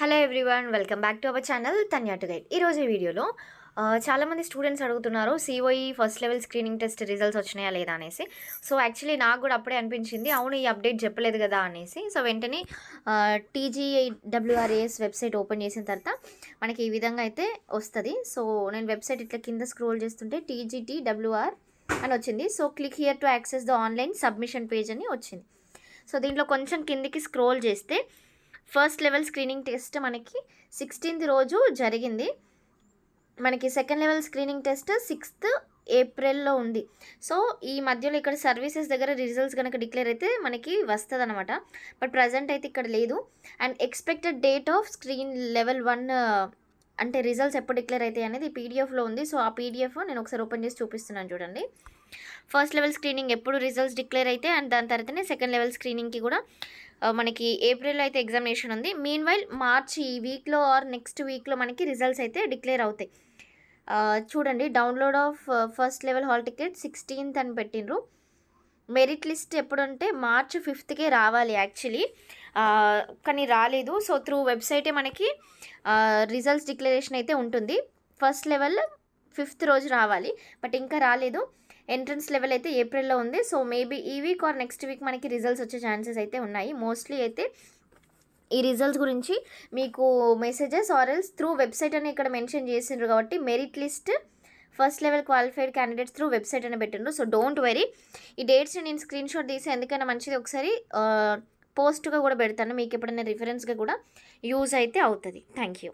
Hello everyone, welcome back to our channel Tanya to guide. ఈరోజు ఈ వీడియోలో చాలామంది స్టూడెంట్స్ అడుగుతున్నారు COE first level screening test results వచ్చినాయా లేదా అనేసి. సో యాక్చువల్లీ నాకు కూడా అప్పుడే అనిపించింది, అవును ఈ అప్డేట్ చెప్పలేదు కదా అనేసి. సో వెంటనే టీజీడబ్ల్యూఆర్ఏఎస్ వెబ్సైట్ ఓపెన్ చేసిన తర్వాత మనకి ఈ విధంగా అయితే వస్తుంది. సో నేను వెబ్సైట్ ఇట్లా కింద స్క్రోల్ చేస్తుంటే టీజీటీడబ్ల్యూఆర్ అని వచ్చింది. So click here to access the online submission page అని వచ్చింది. సో దీంట్లో కొంచెం కిందికి స్క్రోల్ చేస్తే ఫస్ట్ లెవెల్ స్క్రీనింగ్ టెస్ట్ మనకి 16th రోజు జరిగింది. మనకి second level screening test 6th ఏప్రిల్లో ఉంది. సో ఈ మధ్యలో ఇక్కడ సర్వీసెస్ దగ్గర రిజల్ట్స్ కనుక డిక్లేర్ అయితే మనకి వస్తుంది అనమాట. బట్ ప్రజెంట్ అయితే ఇక్కడ లేదు. And expected date off screen level 1 అంటే రిజల్ట్స్ ఎప్పుడు డిక్లేర్ అవుతాయి అనేది పీడిఎఫ్లో ఉంది. సో ఆ పీడిఎఫ్ నేను ఒకసారి ఓపెన్ చేసి చూపిస్తున్నాను చూడండి. ఫస్ట్ లెవెల్ స్క్రీనింగ్ ఎప్పుడు రిజల్ట్స్ డిక్లేర్ అయితే అండ్ దాని తర్వాతనే సెకండ్ లెవెల్ స్క్రీనింగ్కి కూడా మనకి ఏప్రిల్లో అయితే ఎగ్జామినేషన్ ఉంది. మీన్ వైల్ మార్చ్ ఈ వీక్లో ఆర్ నెక్స్ట్ వీక్లో మనకి రిజల్ట్స్ అయితే డిక్లేర్ అవుతాయి. చూడండి, download of first level hall ticket 16th అని పెట్టినరు. మెరిట్ లిస్ట్ ఎప్పుడంటే March 5th రావాలి యాక్చువల్లీ, కానీ రాలేదు. సో త్రూ వెబ్సైటే మనకి రిజల్ట్స్ డిక్లరేషన్ అయితే ఉంటుంది. ఫస్ట్ లెవెల్ 5th రోజు రావాలి, బట్ ఇంకా రాలేదు. ఎంట్రన్స్ లెవెల్ అయితే ఏప్రిల్లో ఉంది. సో మేబీ ఈ వీక్ ఆర్ నెక్స్ట్ వీక్ మనకి రిజల్ట్స్ వచ్చే ఛాన్సెస్ అయితే ఉన్నాయి. మోస్ట్లీ అయితే ఈ రిజల్ట్స్ గురించి మీకు మెసేజెస్ ఆర్ఎల్స్ త్రూ వెబ్సైట్ అని ఇక్కడ మెన్షన్ చేసిండ్రు కాబట్టి merit list first level qualified candidates through website అని పెట్టిండ్రు. సో డోంట్ వెరీ, ఈ డేట్స్ని నేను స్క్రీన్ షాట్ తీసి ఎందుకైనా మంచిది ఒకసారి పోస్ట్గా కూడా పెడతాను, మీకు ఎప్పుడైనా రిఫరెన్స్గా కూడా యూజ్ అయితే అవుతుంది. Thank you.